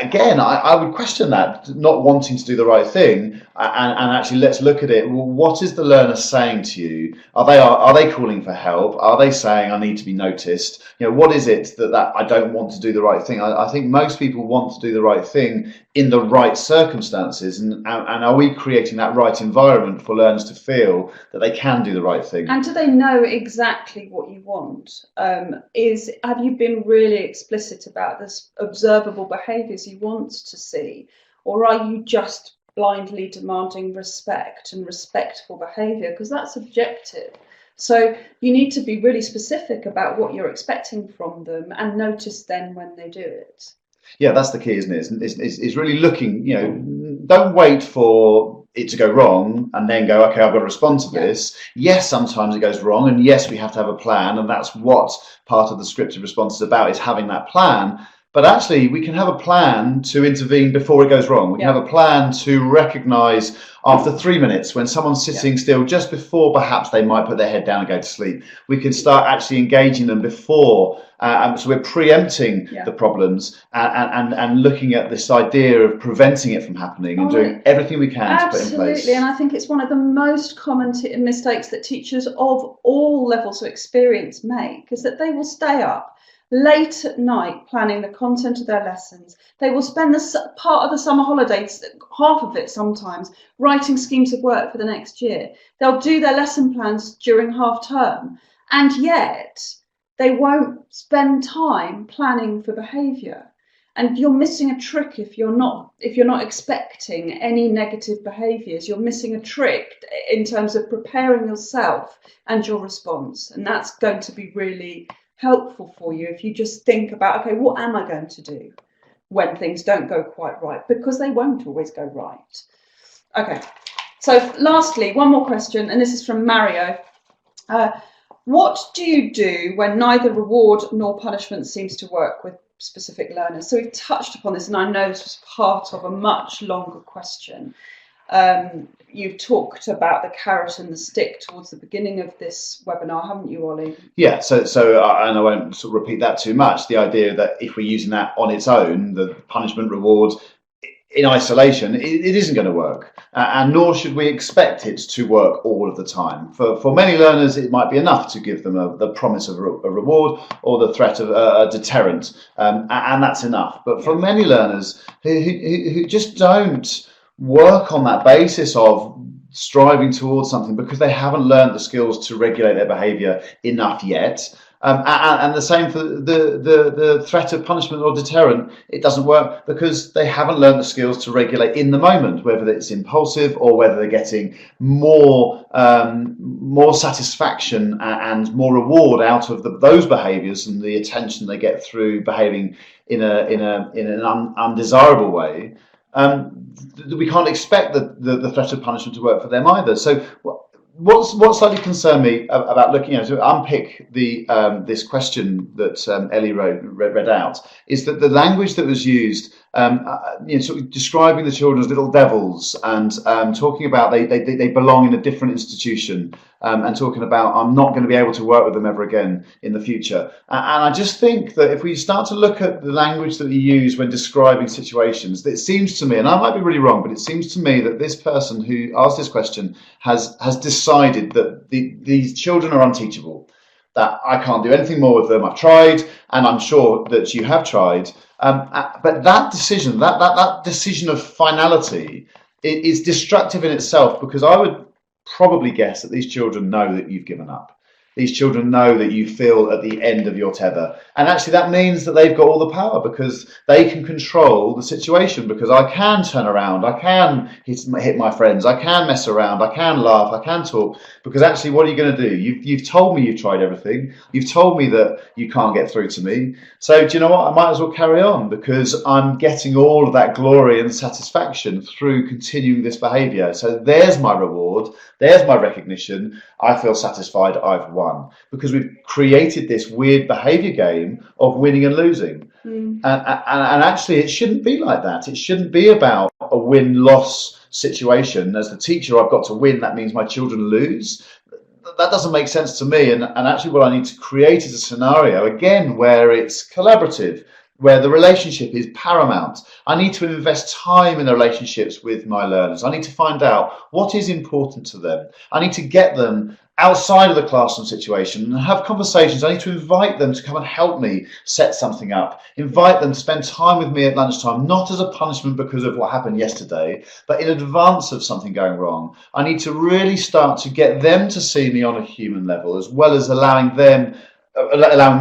Again, I would question that, not wanting to do the right thing, and actually let's look at it. Well, what is the learner saying to you? Are they calling for help? Are they saying I need to be noticed? You know, what is it that I don't want to do the right thing? I think most people want to do the right thing in the right circumstances, and are we creating that right environment for learners to feel that they can do the right thing? And do they know exactly what you want? Have you been really explicit about this observable behaviours you want to see, or are you just blindly demanding respect and respectful behaviour? Because that's subjective. So you need to be really specific about what you're expecting from them and notice then when they do it. Yeah, that's the key, isn't it? It's really looking, you know, don't wait for it to go wrong and then go, okay, I've got to respond to this. Yes, sometimes it goes wrong, and yes, we have to have a plan, and that's what part of the scripted response is about, is having that plan. But actually, we can have a plan to intervene before it goes wrong. We can have a plan to recognise after 3 minutes when someone's sitting still, just before perhaps they might put their head down and go to sleep. We can start actually engaging them before. So we're preempting the problems and looking at this idea of preventing it from happening and doing everything we can to put in place. Absolutely, and I think it's one of the most common mistakes that teachers of all levels of experience make, is that they will stay up late at night planning the content of their lessons. They will spend the part of the summer holidays, half of it sometimes, writing schemes of work for the next year. They'll do their lesson plans during half term, and yet they won't spend time planning for behaviour. And you're missing a trick if you're not expecting any negative behaviours. You're missing a trick in terms of preparing yourself and your response, and that's going to be really helpful for you if you just think about, okay, what am I going to do when things don't go quite right? Because they won't always go right. Okay, so lastly, one more question, and this is from Mario. What do you do when neither reward nor punishment seems to work with specific learners? So we've touched upon this, and I know this was part of a much longer question. You've talked about the carrot and the stick towards the beginning of this webinar, haven't you, Ollie? Yeah, so and I won't sort of repeat that too much. The idea that if we're using that on its own, the punishment reward in isolation, it isn't going to work, and nor should we expect it to work all of the time. For many learners, it might be enough to give them the promise of a reward or the threat of a deterrent, and that's enough. But for many learners who just don't work on that basis of striving towards something because they haven't learned the skills to regulate their behaviour enough yet. And the same for the threat of punishment or deterrent. It doesn't work because they haven't learned the skills to regulate in the moment, whether it's impulsive or whether they're getting more satisfaction and more reward out of those behaviours and the attention they get through behaving in an undesirable way. We can't expect the threat of punishment to work for them either. So what slightly concerned me about looking at, to unpick this question that Ellie read out, is that the language that was used, sort of describing the children as little devils, and talking about they belong in a different institution, and talking about I'm not going to be able to work with them ever again in the future. And I just think that if we start to look at the language that we use when describing situations, it seems to me, and I might be really wrong, but it seems to me that this person who asked this question has decided that these children are unteachable, that I can't do anything more with them. I've tried, and I'm sure that you have tried. But that decision, that decision of finality, is destructive in itself, because I would probably guess that these children know that you've given up. these children know that you feel at the end of your tether. And actually that means that they've got all the power, because they can control the situation, because I can turn around, I can hit my friends, I can mess around, I can laugh, I can talk, because actually what are you going to do? You've told me you've tried everything. You've told me that you can't get through to me. So do you know what? I might as well carry on, because I'm getting all of that glory and satisfaction through continuing this behaviour. So there's my reward. There's my recognition. I feel satisfied. I've won, because we've created this weird behaviour game of winning and losing. And actually, it shouldn't be like that. It shouldn't be about a win-loss situation. As the teacher, I've got to win. That means my children lose. That doesn't make sense to me. And actually, what I need to create is a scenario, again, where it's collaborative, where the relationship is paramount. I need to invest time in the relationships with my learners. I need to find out what is important to them. I need to get them outside of the classroom situation and have conversations. I need to invite them to come and help me set something up, invite them to spend time with me at lunchtime, not as a punishment because of what happened yesterday, but in advance of something going wrong. I need to really start to get them to see me on a human level, as well as allowing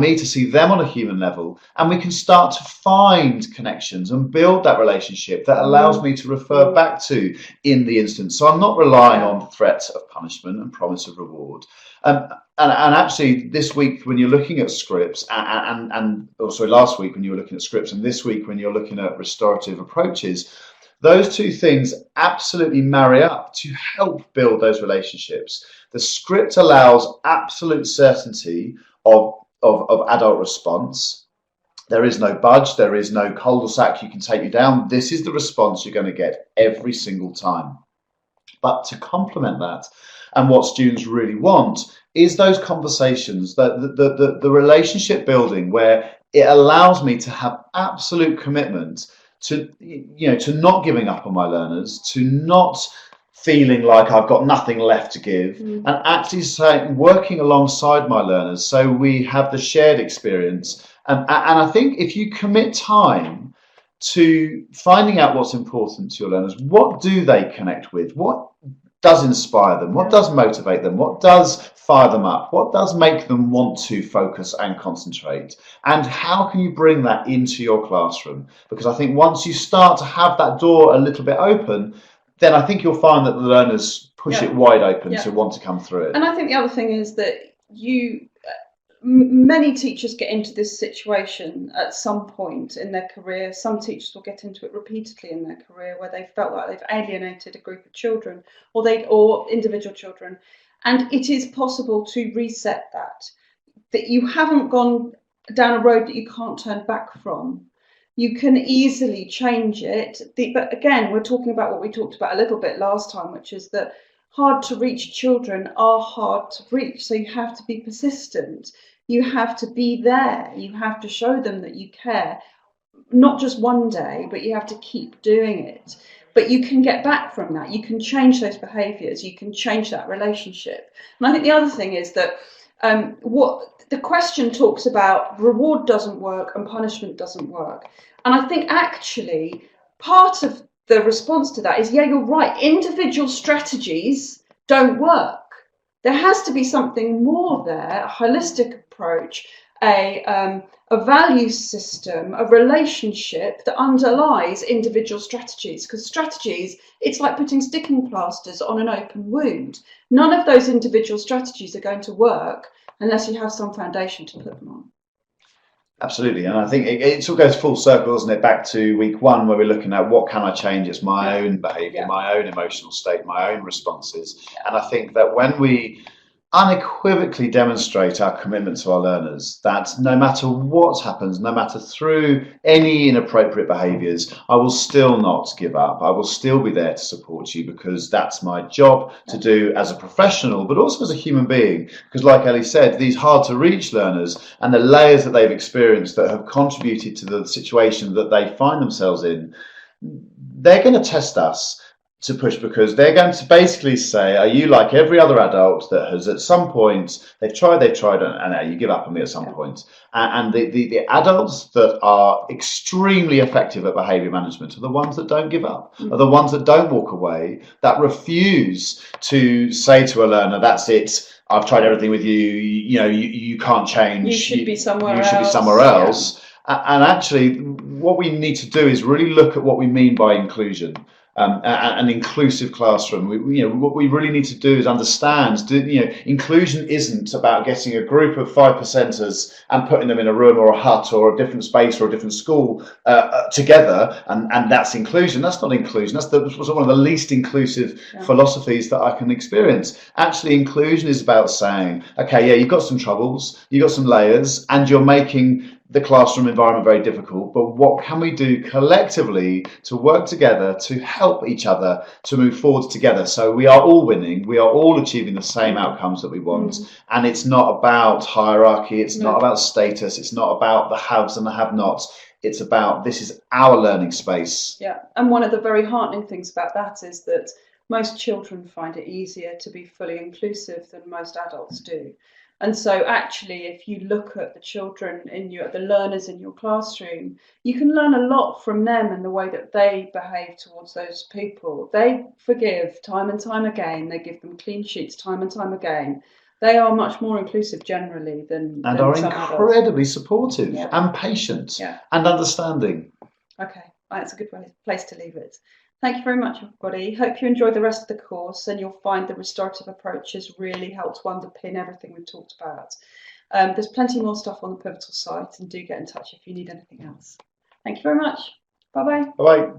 me to see them on a human level, and we can start to find connections and build that relationship that allows me to refer back to in the instance. So I'm not relying on threats of punishment and promise of reward. And actually, this week when you're looking at scripts, and also last week when you were looking at scripts, and this week when you're looking at restorative approaches, those two things absolutely marry up to help build those relationships. The script allows absolute certainty of adult response. There is no budge, there is no cul-de-sac you can take you down. This is the response you're going to get every single time. But to complement that, and what students really want, is those conversations, the relationship building, where it allows me to have absolute commitment to not giving up on my learners, to not feeling like I've got nothing left to give, and actually working alongside my learners so we have the shared experience. And I think if you commit time to finding out what's important to your learners, what do they connect with, what does inspire them, what does motivate them, what does fire them up, what does make them want to focus and concentrate, and how can you bring that into your classroom? Because I think once you start to have that door a little bit open, then I think you'll find that the learners push it wide open to want to come through it. And I think the other thing is that many teachers get into this situation at some point in their career. Some teachers will get into it repeatedly in their career, where they felt like they've alienated a group of children or individual children. And it is possible to reset that you haven't gone down a road that you can't turn back from. You can easily change it. But again, we're talking about what we talked about a little bit last time, which is that hard to reach children are hard to reach. So you have to be persistent. You have to be there. You have to show them that you care, not just one day, but you have to keep doing it. But you can get back from that. You can change those behaviours. You can change that relationship. And I think the other thing is that what the question talks about, reward doesn't work and punishment doesn't work. And I think actually part of the response to that is, yeah, you're right, individual strategies don't work. There has to be something more there, a holistic approach, a value system, a relationship that underlies individual strategies. Because strategies, it's like putting sticking plasters on an open wound. None of those individual strategies are going to work unless you have some foundation to put them on. Absolutely, and I think it all goes full circle, doesn't it, back to week one, where we're looking at what can I change? It's my own behaviour, my own emotional state, my own responses. And I think that when we unequivocally demonstrate our commitment to our learners, that no matter what happens, no matter through any inappropriate behaviours, I will still not give up. I will still be there to support you, because that's my job to do as a professional, but also as a human being. Because like Ellie said, these hard to reach learners and the layers that they've experienced that have contributed to the situation that they find themselves in, they're going to test us. to push, because they're going to basically say, are you like every other adult that has at some point, they've tried, and now you give up on me at some point. And the adults that are extremely effective at behaviour management are the ones that don't give up, are the ones that don't walk away, that refuse to say to a learner, that's it, I've tried everything with you, you can't change. You should be somewhere you else. should be somewhere else. And actually, what we need to do is really look at what we mean by inclusion. An inclusive classroom. What we really need to do is understand. Inclusion isn't about getting a group of 5%ers and putting them in a room or a hut or a different space or a different school together, and that's inclusion. That's not inclusion. That's one of the least inclusive philosophies that I can experience. Actually, inclusion is about saying, okay, yeah, you've got some troubles, you've got some layers, and you're making the classroom environment very difficult, but what can we do collectively to work together to help each other to move forward together, so we are all winning, we are all achieving the same outcomes that we want. And it's not about hierarchy, it's not about status, it's not about the haves and the have-nots. It's about, this is our learning space. Yeah, and one of the very heartening things about that is that most children find it easier to be fully inclusive than most adults do. And so actually, if you look at the children the learners in your classroom, you can learn a lot from them and the way that they behave towards those people. They forgive time and time again. They give them clean sheets time and time again. They are much more inclusive generally than are some incredibly adults. supportive and patient and understanding. Okay, that's a good place to leave it. Thank you very much, everybody. Hope you enjoyed the rest of the course, and you'll find the restorative approach has really helped to underpin everything we've talked about. There's plenty more stuff on the Pivotal site, and do get in touch if you need anything else. Thank you very much. Bye-bye. Bye-bye.